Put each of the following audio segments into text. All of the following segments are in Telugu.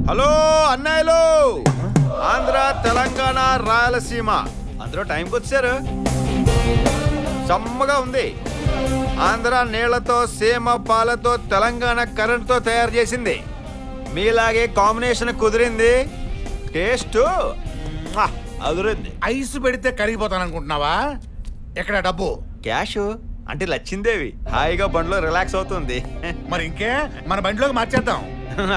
హలో అన్నయ్యలు, ఆంధ్ర తెలంగాణ రాయలసీమ అందరూ టైంకి వచ్చారు. సమ్మగా ఉంది. ఆంధ్ర నీళ్లతో సీమ పాలతో తెలంగాణ కరెంటుతో తయారు చేసింది. మీలాగే కాంబినేషన్ కుదిరింది. టేస్ట్ అదురింది. ఐస్ పెడితే కరిగిపోతాను అనుకుంటున్నావా? ఎక్కడ డబ్బు? క్యాష్ అంటే లచ్చిందేవి హాయిగా బండిలో రిలాక్స్ అవుతుంది. మరి ఇంకే మన బండిలోకి మార్చేద్దాం.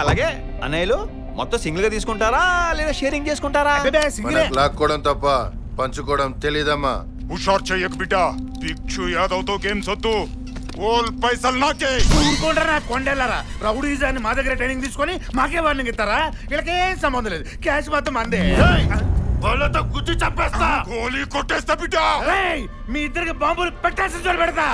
అలాగే అన్నయ్యలు మొత్తం సింగిల్ గా తీసుకుంటారా లేదా షేరింగ్ చేసుకుంటారా? లాక్కోవడం తప్ప పంచుకోవడం తెలీదమ్మా. హుషార్ చెయ్యకు బిడ్డా. భిక్షు యాదవ్ తో గేమ్స్ వద్దు. ఓల్ పైసలు నాకే. ఊరుకోండ్రా కొండెళ్ళారా. రౌడీజాన్ని మా దగ్గర ట్రైనింగ్ తీసుకొని మాకే వార్నింగ్ ఇస్తారా? వీళ్ళకేం సంబంధం లేదు. క్యాష్ మొత్తం అందే. వాళ్ళతో గుద్ది చంపేస్తా. గోలీ కొట్టేస్తా బిడ్డా. మీ ఇద్దరికి బాంబులు పెట్టాల్సిన చోటు పెడతా.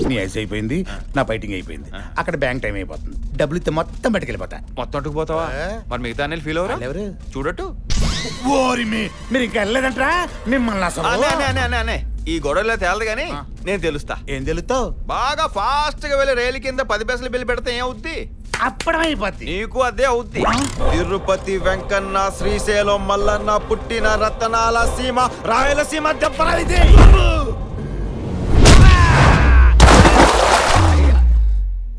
నీ ఐస్ అయిపోయింది, నా ఫైటింగ్ అయిపోయింది. అక్కడ బ్యాంక్ టైం అయిపోతుంది. డబ్బులు ఇస్తే మొత్తం బయటకెళ్ళిపోతా. మొత్తం అట్టుకుపోతావా? మరి మిగతా ఫీల్ అవరా? ఎవరు చూడట్టు. మీరు ఇంకా వెళ్ళలేదంటరా? మిమ్మల్ని అసలు ఈ గొడవలో తేలదు గానీ నేను తెలుస్తా. ఏం తెలుస్తావు? బాగా ఫాస్ట్ గా వెళ్ళి రైలు కింద 10 పైసలు బిల్లు పెడితే ఏమవుద్ది? అప్పుడమైపోద్ది. నీకు అదే అవుద్ది. తిరుపతి వెంకన్న, శ్రీశైలం మల్లన్న పుట్టిన రతనాల సీమ రాయలసీమ దెబ్బరాయిది.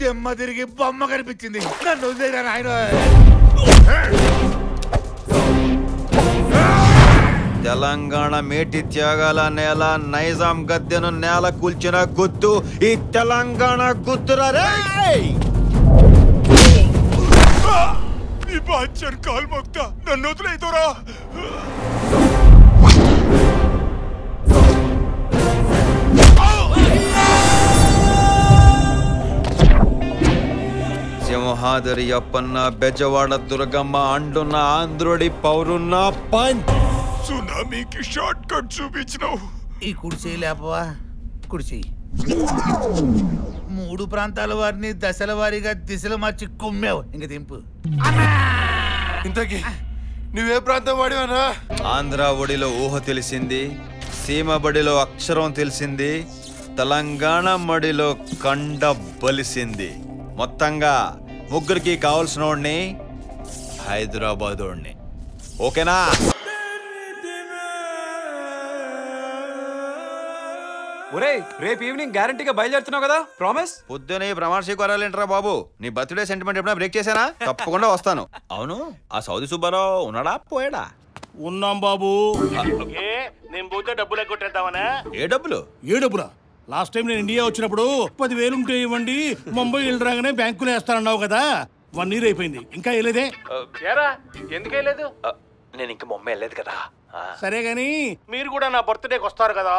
దెమ్మ తిరిగి బొమ్మ కనిపించింది. నన్ను ఆయన తెలంగాణ మేటి త్యాగాల నేల, నైజాం గద్దెను నేల కూల్చిన గుర్తు ఈ తెలంగాణ గుర్తురా. కాల్ మొక్తా, నన్ను వదిలేదురా. సింహాదరి అప్పన్న, బెజవాడ దుర్గమ్మ, అండున్న ఆంధ్రుడి పౌరున్న పంచ్. సునామీకి షార్ట్ కట్ చూపించినావు. ఈ కుడిచేయి లేపవా? కుడిచేయి. 3 ప్రాంతాల వారిని దశల వారీగా దిశలు మార్చి కుమ్మావు. ఇంక దింపు. ఇంతకీ నువ్వే ప్రాంతం వాడివనా? ఆంధ్ర ఒడిలో ఊహ తెలిసింది, సీమ బడిలో అక్షరం తెలిసింది, తెలంగాణ మడిలో కండ బలిసింది. మొత్తంగా ముగ్గురికి కావాల్సినోడిని హైదరాబాదోడిని. ఓకేనా? ఒరేయ్, రేపు ఈవినింగ్ గ్యారంటీగా బయలుదేరుతున్నావు కదా? ప్రామిస్? పొద్దునే ప్రమాణ స్వీకారాలేంట్రా బాబు. నీ బర్త్డే సెంటిమెంట్ ఎప్పుడైనా బ్రేక్ చేశానా? తప్పకుండా వస్తాను. అవును, ఆ సౌదీ సుబ్బారావు ఉన్నాడా పోయాడా? ఉన్నాం బాబు. నేను పోతే డబ్బులు ఎగ్గొట్టేద్దామనా? ఏ డబ్బులు? ఏ డబ్బులా? లాస్ట్ టైం నేను ఇండియా వచ్చినప్పుడు 10,000 ఉంటే ఇవ్వండి, ముంబై వెళ్ళి రాగానే బ్యాంకులో వేస్తానన్నావు కదా. 1 year అయిపోయింది, ఇంకా వెళ్ళలేదే? ఎందుకు వెళ్ళలేదు? నేను ఇంకా ముంబై వెళ్ళలేదు కదా. సరే గాని మీరు కూడా నా బర్త్డేకి వస్తారు కదా?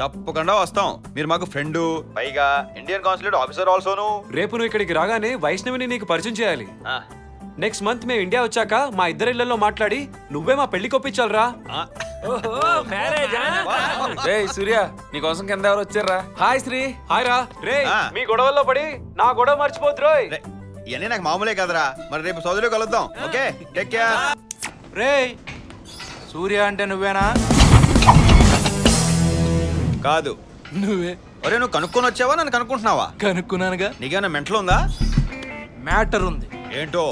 తప్పకుండా వస్తాం. మీరు మాకు ఫ్రెండ్, పైగా ఇండియన్ కాన్సులేట్ ఆఫీసర్ ఆల్సోను. రేపు నువ్వు ఇక్కడికి రాగానే వైష్ణవిని నీకు పరిచయం చేయాలి. నెక్స్ట్ మంత్ మేము ఇండియా వచ్చాక మా ఇద్దరి ఇళ్లలో మాట్లాడి నువ్వే మా పెళ్లి కొప్పించాలరా. సూర్య, నీకోసం కింద ఎవరు వచ్చారా? హాయ్ శ్రీ. హాయ్ రా. రే, మీ గొడవల్లో పడి నా గొడవ మర్చిపోద్దు రోయ్. ఇవన్నీ నాకు మామూలే కదరా. మరి రేపు సౌదీలో కలుద్దాం. Okay, take care. రే, సూర్య అంటే నువ్వేనా? కాదు, నువ్వే. ఒరే, నువ్వు కనుక్కొని వచ్చావా నన్ను కనుక్కుంటున్నావా? కనుక్కున్నానుగా. నీకేమైనా మెంటల్ ఉందా? మ్యాటర్ ఉంది. ఏంటో?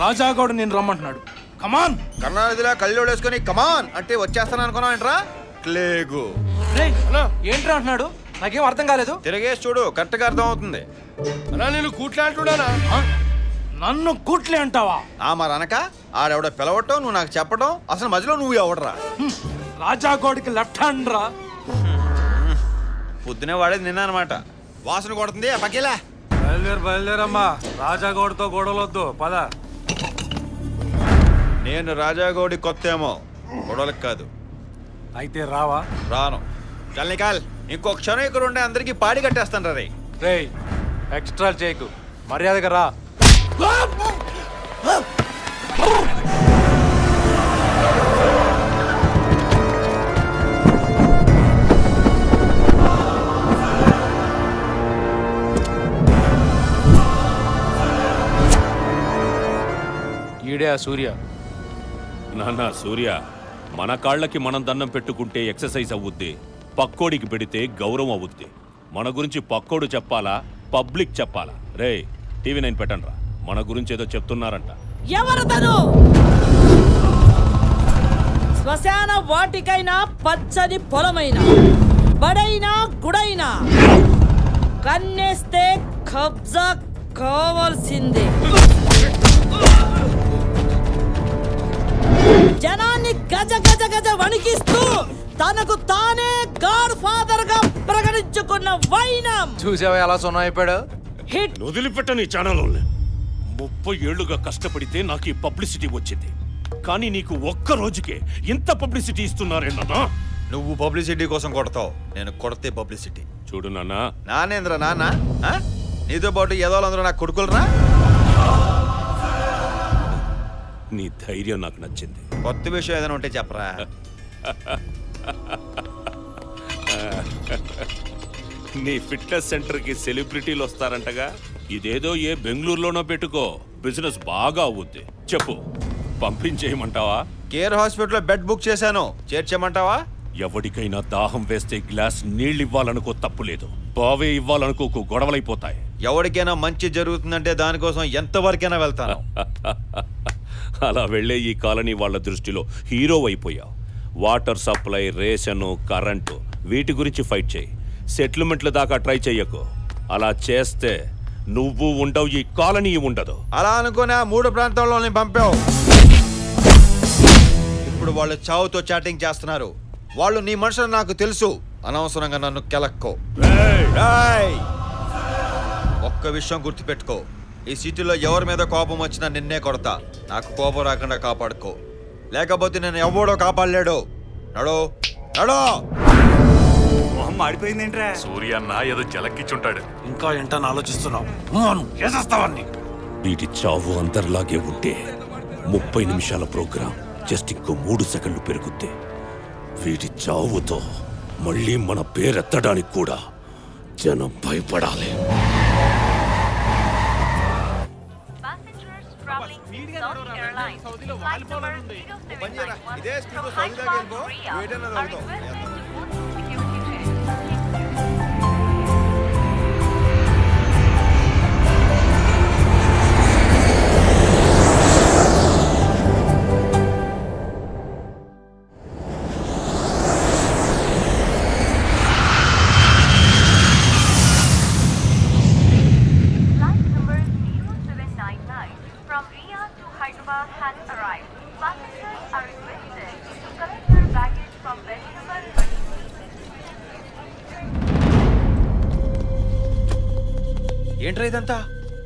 రాజాగౌడ్ నేను రమ్మంటున్నాడు. కమాన్. కర్ణాదిలా కళ్ళోడు వేసుకొని కమాన్ అంటే వచ్చేస్తాను అనుకున్నావు ఏంట్రా? క్లేగు. ఏంట్రా అంటున్నాడు? నాకేం అర్థం కాలేదు. తిరిగేసి చూడు, కరెక్ట్ గా అర్థం అవుతుంది. నేను కూట్లే అంటున్నానా? నన్ను కూట్లే అంటావా? మరి అనక ఆడెవడో పిలవటం, నువ్వు నాకు చెప్పడం, అసలు మధ్యలో నువ్వు ఎవడరా? రాజాగౌడ్కి లెఫ్ట్ హ్యాండ్ రా. పొద్దునే వాడేది నిన్న అనమాట. వాసన కొడుతుంది పక్కేలా. బయలుదేరమ్మా. రాజాగౌడ్తో గొడవలొద్దు, పద. నేను రాజాగౌడి కొత్త ఏమో, గొడవలకు కాదు. అయితే రావా? రాను. చల్నికాల్, ఇంకో క్షణం ఇక్కడ ఉండే అందరికి పాడి కట్టేస్తాను రే. రేయ్, ఎక్స్ట్రా చేయకు, మర్యాదగా రా. ఈడే ఆ సూర్య. నాన్న సూర్య, మన కాళ్ళకి మనం దండం పెట్టుకుంటే ఎక్సర్సైజ్ అవుద్ది, పక్కోడికి పెడితే గౌరవం అవుద్ది. మన గురించి పక్కోడు చెప్పాలా, పబ్లిక్ చెప్పాలా? రే టీవీ 9 పెట్టండ్రా, మన గురించి ఏదో చెప్తున్నారంట. ఎవరతను? శ్మశాన వాటికైనా పచ్చని పొలమైనా బడైనా గుడైనా కన్నేస్తే కబ్జా కావాల్సిందే. జనాన్ని గజ గజ గజ వణికిస్తూ తనకు తానే గాడ్ ఫాదర్ గా ప్రకటించుకున్న వైనం చూసావా ఎలా సొన్న అయిపోయాడు? హిట్ వదిలిపెట్టని ఛానల్ 30 ఏళ్లుగా కష్టపడితే నాకు ఈ పబ్లిసిటీ వచ్చింది, కానీ నీకు ఒక్క రోజుకే ఇంత పబ్లిసిటీ ఇస్తున్నారేనా? నువ్వు పబ్లిసిటీ కోసం కొడతావు, నేను కొడితే పబ్లిసిటీ. చూడు నాన్న. నానేంద్ర నాన్న, నీతో పాటు ఎదోలందరూ నాకు కొడుకులరా? నీ ధైర్యం నాకు నచ్చింది. కొత్త విషయం ఏదైనా ఉంటే చెప్పరా. నీ ఫిట్నెస్ సెంటర్ కి సెలబ్రిటీలు వస్తారంటగా, ఇదేదో ఏ బెంగళూరులోనో పెట్టుకో, బిజినెస్ బాగా అవుద్ది. చెప్పు, పంపించేయమంటావా? కేర్ హాస్పిటల్లో బెడ్ బుక్ చేశాను, చేర్చేయమంటావా? ఎవరికైనా దాహం వేస్తే గ్లాస్ నీళ్ళు ఇవ్వాలనుకో తప్పులేదు, బావే ఇవ్వాలనుకోకు గొడవలైపోతాయి. ఎవరికైనా మంచి జరుగుతుందంటే దానికోసం ఎంతవరకైనా వెళ్తాను. అలా వెళ్లే ఈ కాలనీ వాళ్ళ దృష్టిలో హీరో అయిపోయావు. వాటర్ సప్లై, రేషను, కరెంటు వీటి గురించి ఫైట్ చేయి. సెటిల్మెంట్ల దాకా ట్రై చెయ్యకు. అలా చేస్తే నువ్వు ఉండవు, ఈ కాలనీ ఉండదు. అలా అనుకునే 3 ప్రాంతాల్లోనే పంపావు. ఇప్పుడు వాళ్ళు చావుతో చాటింగ్ చేస్తున్నారు. వాళ్ళు నీ మనుషులు నాకు తెలుసు. అనవసరంగా నన్ను కెలక్కో. ఒక్క విషయం గుర్తుపెట్టుకో, ఈ సిటీలో ఎవరి మీద కోపం వచ్చినా నిన్నే కొడతా. నాకు కోపం రాకుండా కాపాడుకో, లేకపోతే నేను ఎవడో కాపాడలేడు. నడో నడో. మొహం మాడిపోయిందేంట్రా? సూర్య అన్న ఏదో జలక్కిచ్చుంటాడు. ఇంకా ఏంటని ఆలోచిస్తున్నావు? చేసేస్తావని. వీటి చావు అందరిలాగే ఉంటే 30 నిమిషాల ప్రోగ్రాం జస్ట్ ఇంకో 3 సెకండ్లు పెరుగుద్ది. వీటి చావుతో మళ్ళీ మన పేరెత్తడానికి కూడా జనం భయపడాలి. ఏంట్రా ఇదంతా?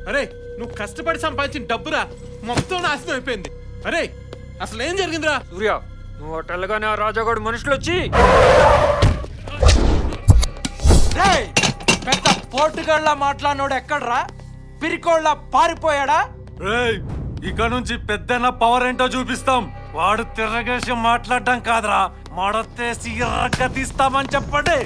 అరే నువ్వు కష్టపడి సంపాదించిన డబ్బురా మొత్తం నాశనం అయిపోయింది. అరే అసలు ఏం జరిగిందిరా? సూర్య, నువ్వు హోటల్గానే ఆ రాజాగోడు మనుషులు వచ్చి పెద్ద పోర్టుగాళ్ళ మాట్లాడినోడు ఎక్కడ్రా? పిరికోళ్ళ పారిపోయాడా? ఇక నుంచి పెద్దన్న పవర్ ఏంటో చూపిస్తాం. వాడు తిరగేసి మాట్లాడడం కాదురా, మడతేసి ఎర్రగా తీస్తామని చెప్పండి.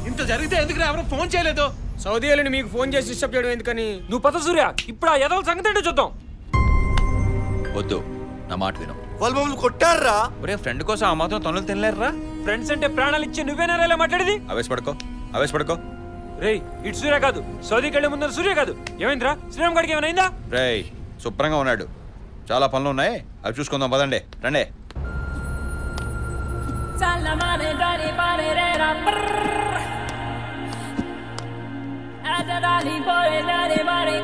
ఇంత జరిగితే ఎందుకు ఎవరు ఫోన్ చేయలేదు? సౌదీ వెళ్ళి మీకు ఫోన్ చేసి డిస్టర్బ్ చేయడం ఎందుకని? నువ్వు పద సూర్య, ఇప్పుడు ఆ ఎదల సంగతి ఏంటో చూద్దాం. వద్దు, నా మాట విను. వాళ్ళు మమ్మల్ని కొట్టారా? ఒరే ఫ్రెండ్ కోసం ఆ మాత్రం తొనలు తినలేరురా? ఫ్రెండ్స్ అంటే ప్రాణాలు ఇచ్చి నువ్వేనా ఇలా మాట్లాడేది? ఆవేశపడుకో. రేయ్ ఇటు సూర్య కాదు, సౌదీకి వెళ్ళే ముందు సూర్య కాదు. ఏమైందిరా? శ్రీరామ్ గడికి ఏమైనా? రేయ్ శుభ్రంగా ఉన్నాడు, చాలా పనులు ఉన్నాయి, అవి చూసుకుందాం. పదండి రండి. Dali, boy, dali, bari,